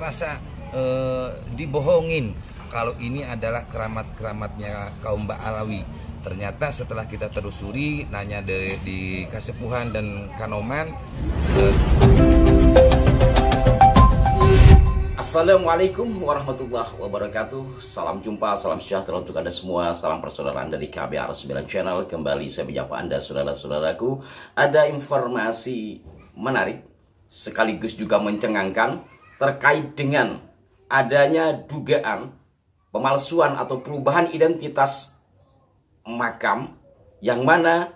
Rasa dibohongin kalau ini adalah keramat-keramatnya kaum Ba'alawi. Ternyata setelah kita telusuri, nanya di Kasepuhan dan Kanoman. Assalamualaikum warahmatullahi wabarakatuh. Salam jumpa, salam sejahtera untuk Anda semua. Salam persaudaraan dari KBR 9 Channel. Kembali saya menyapa Anda, saudara-saudaraku. Ada informasi menarik sekaligus juga mencengangkan terkait dengan adanya dugaan pemalsuan atau perubahan identitas makam, yang mana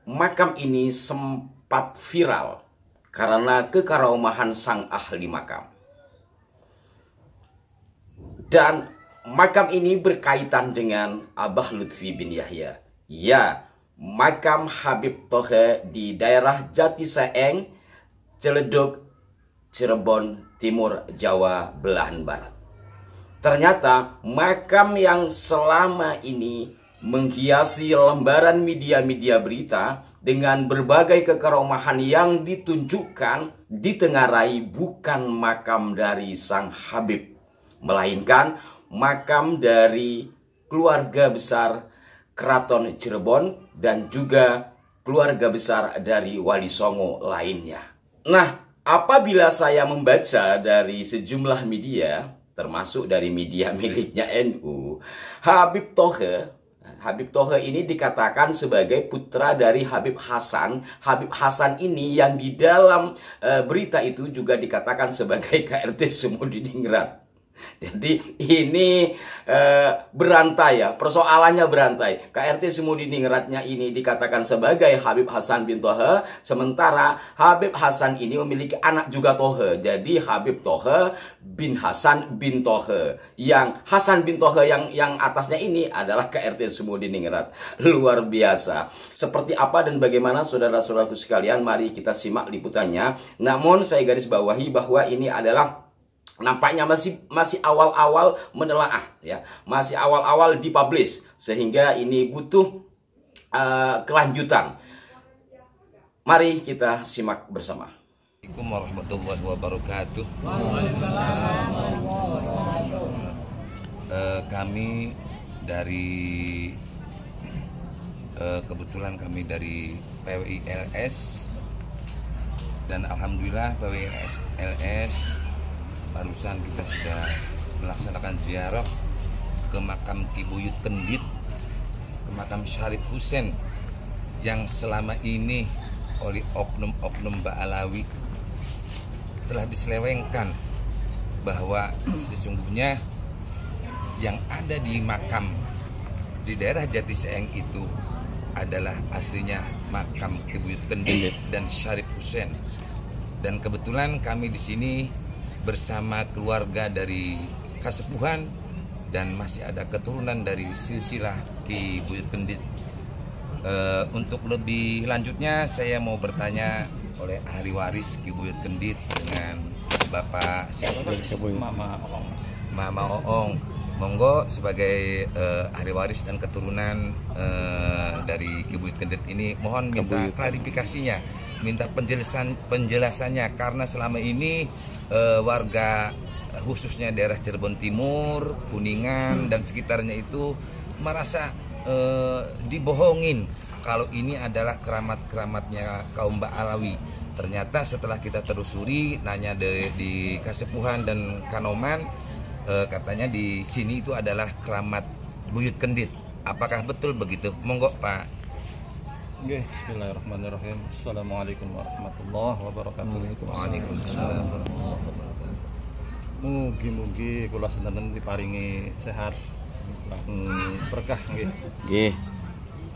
makam ini sempat viral karena kekaromahan sang ahli makam. Dan makam ini berkaitan dengan Abah Lutfi bin Yahya. Ya, makam Habib Thohe di daerah Jatiseeng, Ciledug, Cirebon Timur, Jawa belahan barat. Ternyata makam yang selama ini menghiasi lembaran media-media berita dengan berbagai kekaromahan yang ditunjukkan, ditengarai bukan makam dari sang Habib, melainkan makam dari keluarga besar Keraton Cirebon dan juga keluarga besar dari Wali Songo lainnya. Nah, apabila saya membaca dari sejumlah media, termasuk dari media miliknya NU, Habib Thohe ini dikatakan sebagai putra dari Habib Hasan. Habib Hasan ini yang di dalam berita itu juga dikatakan sebagai KRT Semudiningrat. Jadi ini berantai ya, persoalannya berantai. KRT Semudiningratnya ini dikatakan sebagai Habib Hasan bin Thohe, sementara Habib Hasan ini memiliki anak juga Thohe. Jadi Habib Thohe bin Hasan bin Thohe. Yang Hasan bin Thohe yang atasnya ini adalah KRT Semudiningrat. Luar biasa. Seperti apa dan bagaimana saudara-saudaraku sekalian, mari kita simak liputannya. Namun saya garis bawahi bahwa ini adalah nampaknya masih awal-awal menelaah ya, masih awal-awal dipublish, sehingga ini butuh kelanjutan. Mari kita simak bersama. Assalamualaikum warahmatullahi wabarakatuh. Kami dari kebetulan kami dari PWI-LS, dan alhamdulillah PWI-LS barusan kita sudah melaksanakan ziarah ke makam Ki Buyut Kendit, ke makam Syarif Husein yang selama ini oleh oknum-oknum Ba'alawi telah diselewengkan, bahwa sesungguhnya yang ada di makam di daerah Jatiseeng itu adalah aslinya makam Ki Buyut Kendit dan Syarif Husein. Dan kebetulan kami di sini bersama keluarga dari Kasepuhan dan masih ada keturunan dari silsilah Ki Buyut Kendit. Untuk lebih lanjutnya saya mau bertanya oleh ahli waris Ki Buyut Kendit dengan Bapak siapa? Mama Oong. Monggo sebagai ahli waris dan keturunan dari Ki Buyut Kendit ini, mohon minta klarifikasinya, minta penjelasannya, karena selama ini warga khususnya daerah Cirebon Timur, Kuningan dan sekitarnya itu merasa dibohongin kalau ini adalah keramat-keramatnya kaum Ba'alawi. Ternyata setelah kita telusuri, nanya di Kasepuhan dan Kanoman, katanya di sini itu adalah keramat Buyut Kendit. Apakah betul begitu? Monggo Pak. Bismillahirrahmanirrahim. Assalamualaikum warahmatullahi wabarakatuh. Waalaikumsalam. Mugi-mugi kula sedherek diparingi sehat, berkah nggih.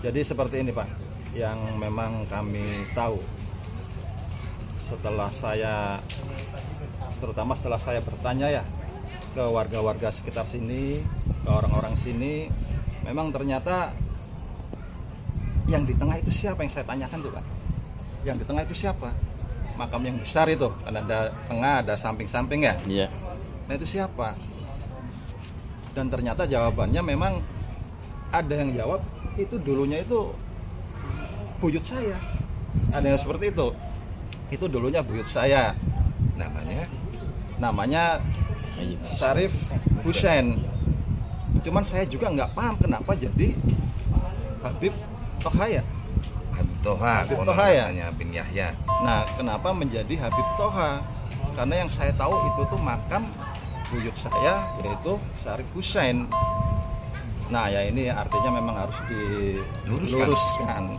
Jadi seperti ini Pak, yang memang kami tahu terutama setelah saya bertanya ya ke warga-warga sekitar sini, ke orang-orang sini, memang ternyata yang di tengah itu siapa, yang saya tanyakan tuh Pak. Yang di tengah itu siapa? Makam yang besar itu, kan ada tengah, ada samping-samping ya. Iya. Nah itu siapa? Dan ternyata jawabannya memang ada yang jawab itu dulunya itu buyut saya. Ada yang seperti itu. Itu dulunya buyut saya. Namanya namanya Syarif Hussein. Cuman saya juga nggak paham kenapa jadi Habib Thoha ya. Habib Thoha, Habib konon Thoha ya? katanya bin Yahya. Nah, kenapa menjadi Habib Thoha? Karena yang saya tahu itu tuh makam buyut saya, yaitu Syarif Hussein. Nah, ya ini artinya memang harus diluruskan.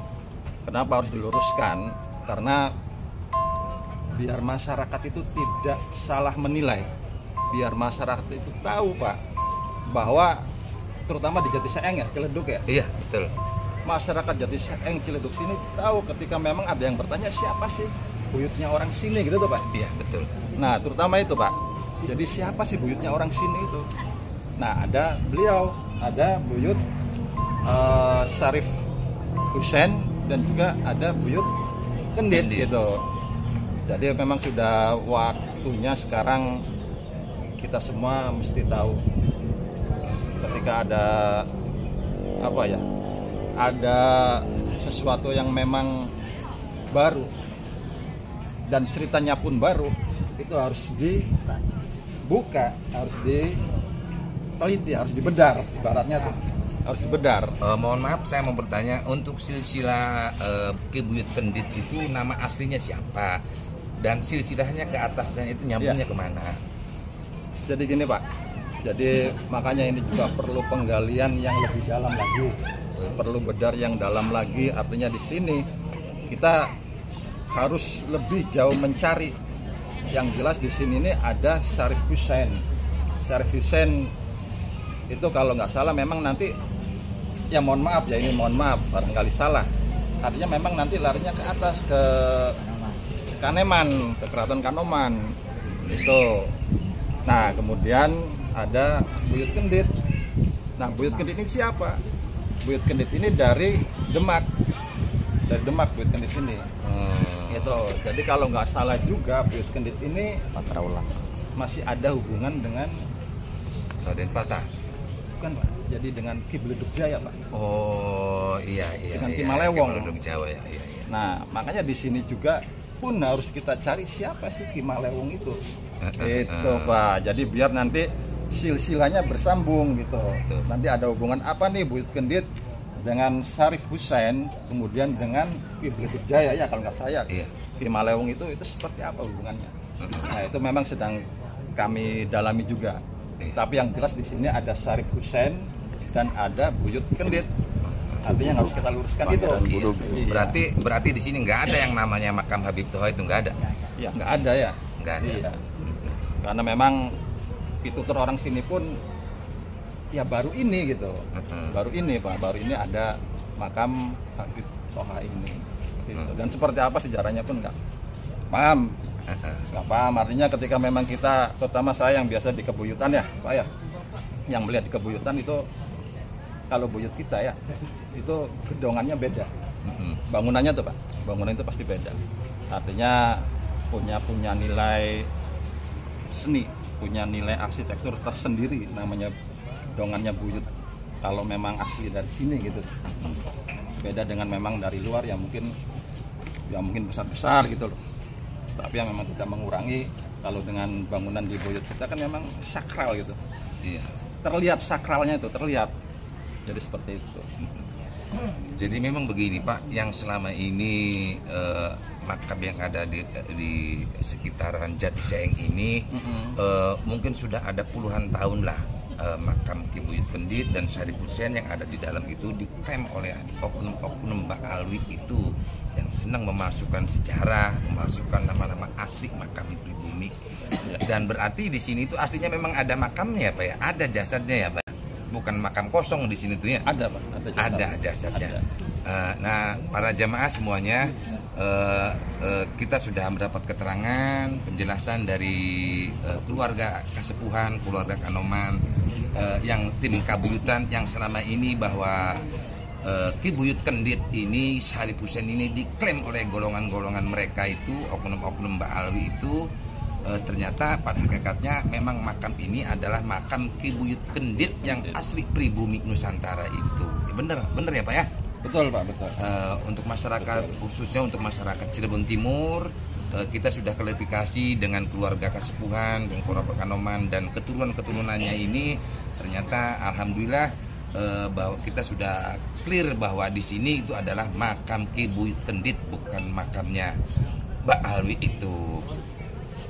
Kenapa harus diluruskan? Karena biar masyarakat itu tidak salah menilai. Biar masyarakat itu tahu, Pak, bahwa terutama di Jatisaeng ya, Ciledug ya. Iya, betul. Masyarakat Jatisaeng Ciledug sini tahu ketika memang ada yang bertanya siapa sih buyutnya orang sini gitu tuh, Pak. Iya, betul. Nah, terutama itu, Pak. Jadi siapa sih buyutnya orang sini itu? Nah, ada beliau, ada buyut Syarif Hussein dan juga ada buyut Kendit gitu. Jadi memang sudah waktunya sekarang kita semua mesti tahu ketika ada apa ya? Ada sesuatu yang memang baru dan ceritanya pun baru, itu harus dibuka, harus diteliti, harus dibedar, ibaratnya tuh harus dibedar. Mohon maaf, saya mau bertanya, untuk silsilah Ki Buyut Kendit itu nama aslinya siapa? Dan silsilahnya ke atasnya itu nyambungnya kemana? Jadi gini, Pak, jadi makanya ini juga perlu penggalian yang lebih dalam lagi, perlu bedar yang dalam lagi. Artinya di sini kita harus lebih jauh mencari. Yang jelas di sini ini ada Syarif Hussein. Syarif Hussein itu kalau nggak salah memang nanti, ya mohon maaf ya, ini mohon maaf barangkali salah. Artinya memang nanti larinya ke atas, ke Kaneman, ke Keraton Kanoman itu. Nah, kemudian ada Buyut Kendit. Nah, Buyut Kendit ini siapa? Buyut Kendit ini dari Demak. Dari Demak Buyut Kendit ini. Gitu. Jadi kalau nggak salah juga Buyut Kendit ini masih ada hubungan dengan Raden Patah. bukan, Pak. Jadi dengan Ki Bledug Jaya, Pak. Oh, iya. Dengan iya, Ki Malewong. Ki Bledug Jawa ya, iya. Nah, makanya di sini juga pun harus kita cari siapa sih Ki Malewong itu. Itu, Pak. Jadi biar nanti silsilahnya bersambung gitu. Nanti ada hubungan apa nih Buyut Kendit dengan Syarif Hussein, kemudian dengan Ki Bledug Jaya ya kalau nggak saya. Iya. Ki Malewong itu seperti apa hubungannya? Nah, itu memang sedang kami dalami juga. Tapi yang jelas di sini ada Syarif Hussein dan ada Buyut Kendit. Artinya harus kita luruskan itu. Iya. Berarti di sini nggak ada yang namanya makam Habib Thoha, itu nggak ada. Ya, nggak ada ya. Nggak ada. Iya. Karena memang pitutur orang sini pun ya baru ini gitu. Baru ini, Pak. Baru ini ada makam Habib Thoha ini. Gitu. Dan seperti apa sejarahnya pun nggak paham. Nggak paham. Artinya ketika memang kita, terutama saya yang biasa di kebuyutan ya, Pak ya, yang melihat di kebuyutan itu, kalau buyut kita ya, itu gedongannya beda. Bangunannya tuh, Pak, bangunan itu pasti beda. Artinya punya nilai seni, punya nilai arsitektur tersendiri, namanya gedongannya buyut. Kalau memang asli dari sini gitu, beda dengan memang dari luar yang mungkin besar-besar gitu loh. Tapi yang memang tidak mengurangi, kalau dengan bangunan di buyut kita kan memang sakral gitu. Iya. Terlihat sakralnya itu, terlihat. Jadi seperti itu. Jadi memang begini, Pak, yang selama ini makam yang ada di sekitaran Jatisaeng ini mungkin sudah ada puluhan tahun lah, makam Ki Buyut Kendit dan Syarif Hussein yang ada di dalam itu diklaim oleh oknum-oknum Ba'alwi itu yang senang memasukkan sejarah, memasukkan nama-nama asli makam pribumi. Dan berarti di sini itu aslinya memang ada makamnya ya, Pak ya? Ada jasadnya ya, Pak? Bukan makam kosong di sini tuh ya? Ada, Pak. Ada jasadnya. Nah, para jamaah semuanya, kita sudah mendapat keterangan, penjelasan dari keluarga Kasepuhan, keluarga Kanoman, yang tim kabuyutan yang selama ini bahwa Ki Buyut Kendit ini, Syarif Hussein ini diklaim oleh golongan-golongan mereka itu, oknum-oknum Ba'alwi itu, ternyata pada hakikatnya memang makam ini adalah makam Ki Buyut Kendit yang asli pribumi Nusantara itu. Bener ya, Pak ya? Betul, Pak, betul. Untuk masyarakat, khususnya untuk masyarakat Cirebon Timur, kita sudah klarifikasi dengan keluarga Kasepuhan, dengan keluarga Kanoman dan keturunan-keturunannya ini, ternyata alhamdulillah bahwa kita sudah clear bahwa di sini itu adalah makam Ki Buyut Kendit, bukan makamnya Mbak Alwi itu.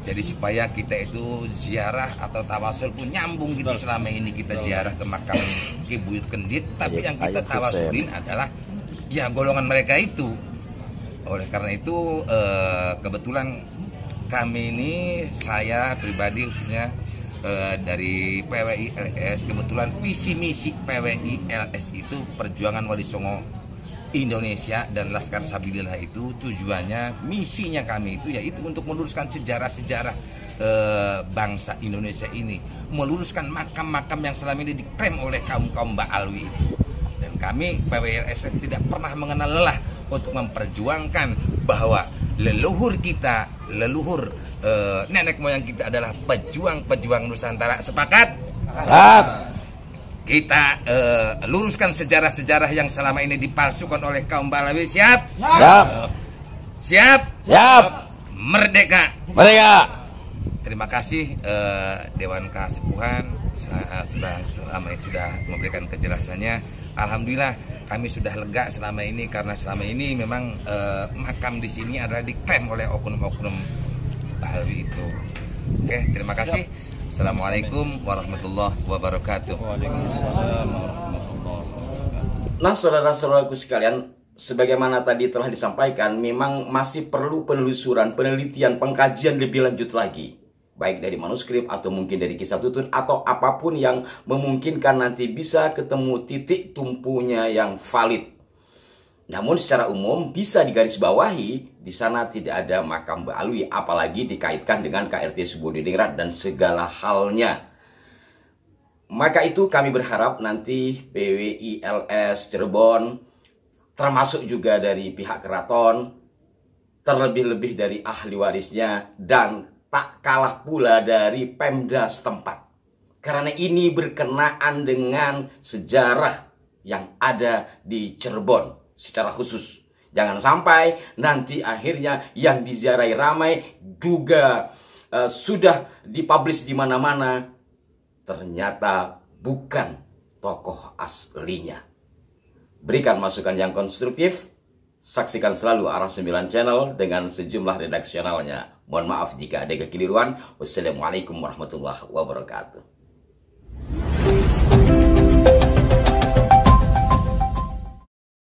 Jadi supaya kita itu ziarah atau tawasul pun nyambung gitu. Selama ini kita ziarah ke makam Ki Buyut Kendit, tapi yang kita tawasulin adalah ya golongan mereka itu. Oleh karena itu kebetulan kami ini, saya pribadi khususnya dari PWI LS, kebetulan visi misi PWI LS itu perjuangan Wali Songo Indonesia dan Laskar Sabilillah itu tujuannya, misinya kami itu yaitu untuk meluruskan sejarah-sejarah bangsa Indonesia ini, meluruskan makam-makam yang selama ini diklaim oleh kaum-kaum Mbak Alwi itu. Dan kami PWI LS tidak pernah mengenal lelah untuk memperjuangkan bahwa leluhur kita, leluhur nenek moyang kita adalah pejuang-pejuang Nusantara. Sepakat? Kita luruskan sejarah-sejarah yang selama ini dipalsukan oleh kaum Balawi. Siap? Siap? Siap. Merdeka. Merdeka. Terima kasih Dewan Kasepuhan selama ini sudah memberikan kejelasannya. Alhamdulillah kami sudah lega selama ini, karena selama ini memang makam di sini adalah diklaim oleh oknum-oknum Balawi itu. Oke, terima kasih. Assalamualaikum warahmatullahi wabarakatuh. Waalaikumsalam warahmatullahi wabarakatuh. Nah, saudara-saudaraku sekalian, sebagaimana tadi telah disampaikan, memang masih perlu penelusuran, penelitian, pengkajian lebih lanjut lagi. Baik dari manuskrip atau mungkin dari kisah tutun atau apapun yang memungkinkan nanti bisa ketemu titik tumpunya yang valid. Namun secara umum bisa digarisbawahi, di sana tidak ada makam Mbak Alwi, apalagi dikaitkan dengan KRT Subodiningrat dan segala halnya. Maka itu kami berharap nanti PWI LS Cirebon, termasuk juga dari pihak keraton, terlebih-lebih dari ahli warisnya, dan tak kalah pula dari Pemda setempat. Karena ini berkenaan dengan sejarah yang ada di Cirebon secara khusus. Jangan sampai nanti akhirnya yang diziarahi ramai juga sudah dipublish di mana-mana, ternyata bukan tokoh aslinya. Berikan masukan yang konstruktif. Saksikan selalu Arah 9 Channel dengan sejumlah redaksionalnya. Mohon maaf jika ada kekeliruan. Wassalamualaikum warahmatullahi wabarakatuh.